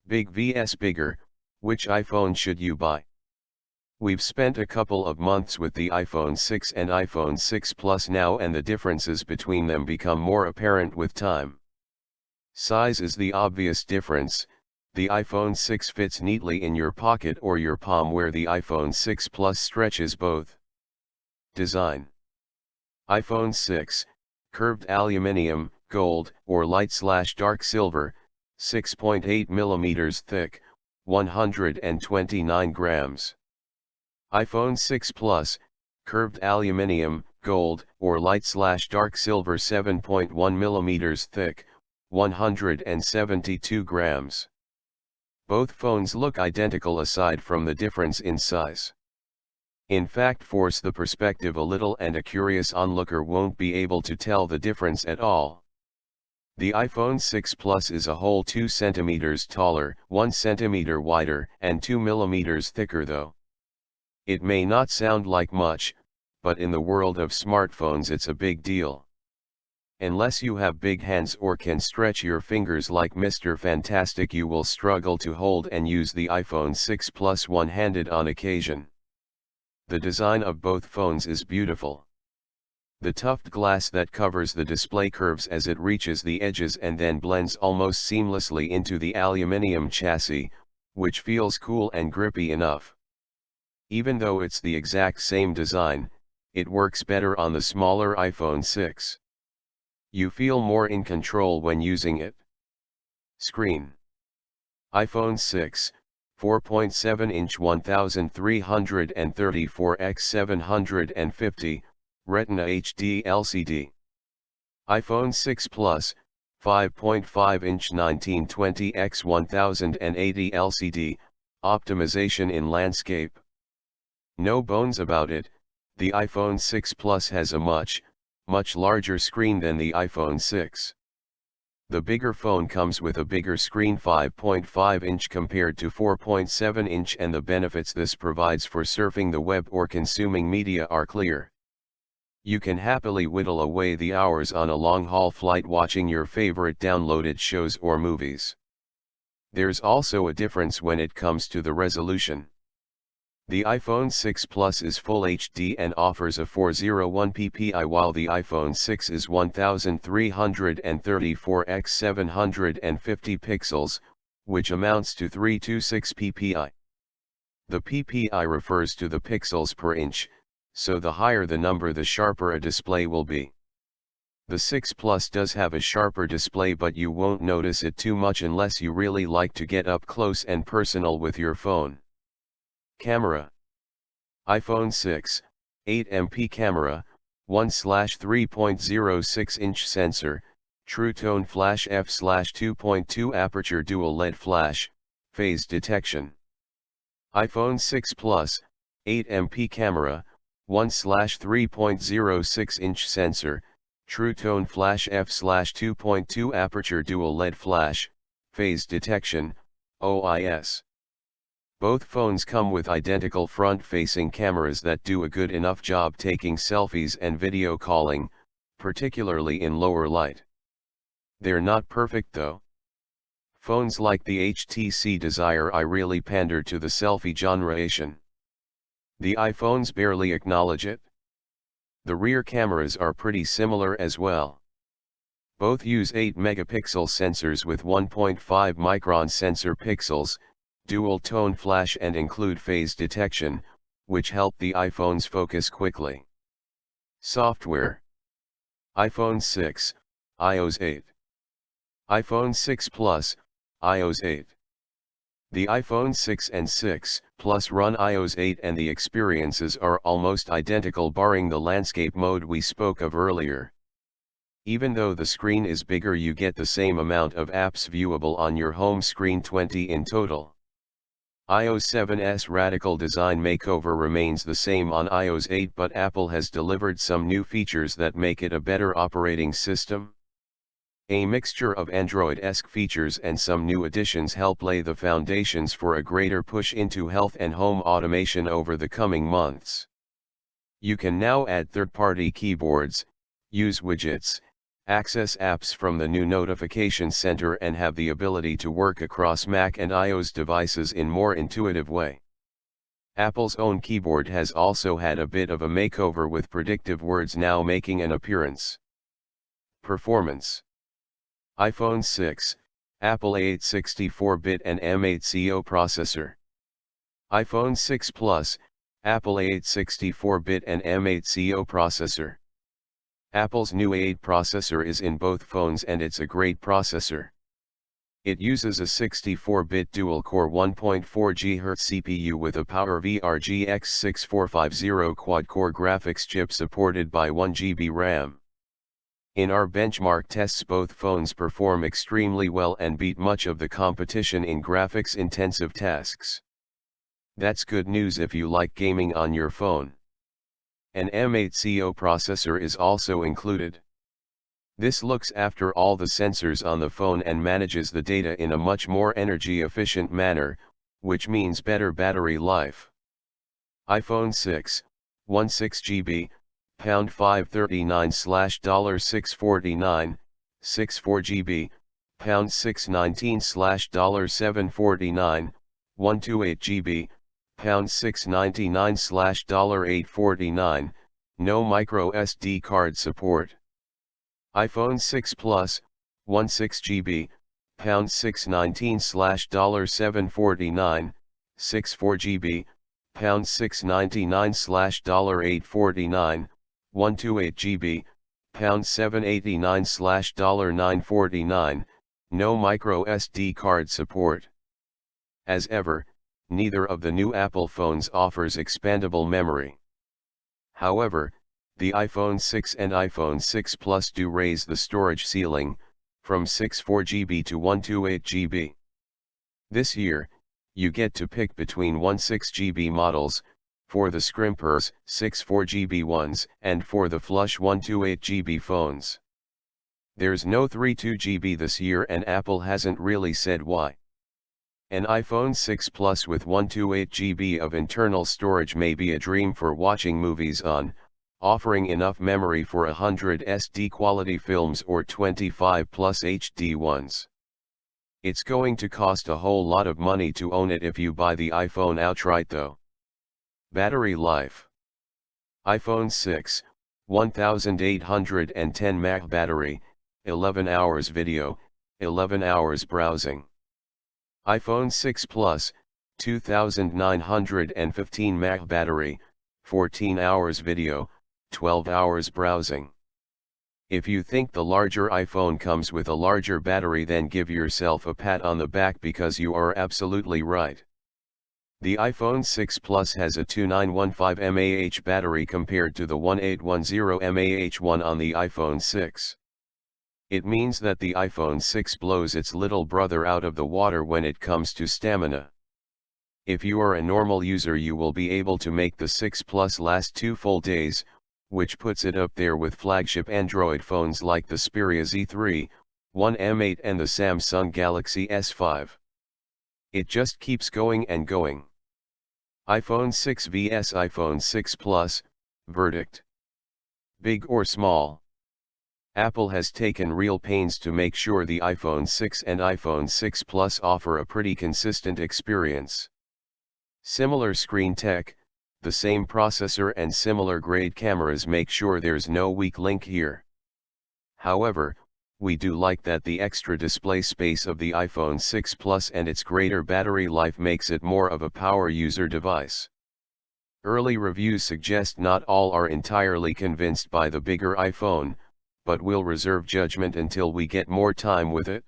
Big vs bigger, which iPhone should you buy? We've spent a couple of months with the iPhone 6 and iPhone 6 Plus now, and the differences between them become more apparent with time. Size is the obvious difference. The iPhone 6 fits neatly in your pocket or your palm, where the iPhone 6 Plus stretches both. Design: iPhone 6, curved aluminium, gold, or light/dark silver, 6.8 mm thick, 129 grams. iPhone 6 Plus, curved aluminium, gold, or light/dark silver, 7.1 mm thick, 172 grams. Both phones look identical aside from the difference in size. In fact, force the perspective a little and a curious onlooker won't be able to tell the difference at all. The iPhone 6 Plus is a whole 2 cm taller, 1 cm wider, and 2 mm thicker though. It may not sound like much, but in the world of smartphones it's a big deal. Unless you have big hands or can stretch your fingers like Mr. Fantastic, you will struggle to hold and use the iPhone 6 Plus one-handed on occasion. The design of both phones is beautiful. The tufted glass that covers the display curves as it reaches the edges and then blends almost seamlessly into the aluminium chassis, which feels cool and grippy enough. Even though it's the exact same design, it works better on the smaller iPhone 6. You feel more in control when using it. Screen: iPhone 6, 4.7-inch 1334 x 750, Retina HD LCD. iPhone 6 Plus, 5.5-inch 1920 x 1080 LCD, optimization in landscape. No bones about it, the iPhone 6 Plus has a much larger screen than the iPhone 6. The bigger phone comes with a bigger screen, 5.5-inch compared to 4.7-inch, and the benefits this provides for surfing the web or consuming media are clear. You can happily whittle away the hours on a long-haul flight watching your favorite downloaded shows or movies. There's also a difference when it comes to the resolution. The iPhone 6 Plus is Full HD and offers a 401 ppi, while the iPhone 6 is 1334 x 750 pixels, which amounts to 326 ppi. The ppi refers to the pixels per inch, so the higher the number the sharper a display will be. The 6 Plus does have a sharper display, but you won't notice it too much unless you really like to get up close and personal with your phone. Camera: iPhone 6, 8MP camera, 1/3.06-inch sensor, True Tone flash, f/2.2 aperture, dual LED flash, phase detection. iPhone 6 Plus, 8MP camera, 1/3.06-inch sensor, True Tone flash, f/2.2 aperture, dual LED flash, phase detection, OIS. Both phones come with identical front-facing cameras that do a good enough job taking selfies and video calling, particularly in lower light. They're not perfect though. Phones like the HTC Desire I really pander to the selfie generation. The iPhones barely acknowledge it. The rear cameras are pretty similar as well. Both use 8-megapixel sensors with 1.5 micron sensor pixels, dual tone flash, and include phase detection, which help the iPhones focus quickly. Software: iPhone 6, iOS 8. iPhone 6 Plus, iOS 8. The iPhone 6 and 6 Plus run iOS 8 and the experiences are almost identical barring the landscape mode we spoke of earlier. Even though the screen is bigger, you get the same amount of apps viewable on your home screen, 20 in total. iOS 7's radical design makeover remains the same on iOS 8, but Apple has delivered some new features that make it a better operating system. A mixture of Android-esque features and some new additions help lay the foundations for a greater push into health and home automation over the coming months. You can now add third-party keyboards, use widgets, Access apps from the new notification center and have the ability to work across Mac and iOS devices in more intuitive way. Apple's own keyboard has also had a bit of a makeover with predictive words now making an appearance. Performance. iPhone 6, Apple A8 64-bit and M8 CO processor. iPhone 6 Plus, Apple A8 64-bit and M8 CO processor. Apple's new A8 processor is in both phones and it's a great processor. It uses a 64-bit dual-core 1.4 GHz CPU with a PowerVR GX 6450 quad-core graphics chip supported by 1 GB RAM. In our benchmark tests, both phones perform extremely well and beat much of the competition in graphics-intensive tasks. That's good news if you like gaming on your phone. An M8 CO processor is also included. This looks after all the sensors on the phone and manages the data in a much more energy-efficient manner, which means better battery life. iPhone 6, 16 GB, pound $539/$649, 64 GB, pound $619/$749, 128 GB, pound $699/$849, no micro SD card support. iPhone 6 Plus, 16 GB, pound $619/$749, 64 GB, pound $699/$849, 128 GB, pound $789/$949, no micro SD card support. As ever, neither of the new Apple phones offers expandable memory. However, the iPhone 6 and iPhone 6 Plus do raise the storage ceiling, from 64 GB to 128 GB. This year, you get to pick between 16 GB models, for the scrimpers, 64 GB ones, and for the flush 128 GB phones. There's no 32 GB this year and Apple hasn't really said why. An iPhone 6 Plus with 128 GB of internal storage may be a dream for watching movies on, offering enough memory for 100 SD quality films or 25 plus HD ones. It's going to cost a whole lot of money to own it if you buy the iPhone outright though. Battery life. iPhone 6, 1810 mAh battery, 11 hours video, 11 hours browsing. iPhone 6 Plus, 2915 mAh battery, 14 hours video, 12 hours browsing. If you think the larger iPhone comes with a larger battery, then give yourself a pat on the back because you are absolutely right. The iPhone 6 Plus has a 2915 mAh battery compared to the 1810 mAh one on the iPhone 6. It means that the iPhone 6 blows its little brother out of the water when it comes to stamina. If you are a normal user, you will be able to make the 6 Plus last 2 full days, which puts it up there with flagship Android phones like the Xperia Z3, One M8 and the Samsung Galaxy S5. It just keeps going and going. iPhone 6 vs iPhone 6 Plus, verdict. Big or small? Apple has taken real pains to make sure the iPhone 6 and iPhone 6 Plus offer a pretty consistent experience. Similar screen tech, the same processor and similar grade cameras make sure there's no weak link here. However, we do like that the extra display space of the iPhone 6 Plus and its greater battery life makes it more of a power user device. Early reviews suggest not all are entirely convinced by the bigger iPhone, but we'll reserve judgment until we get more time with it.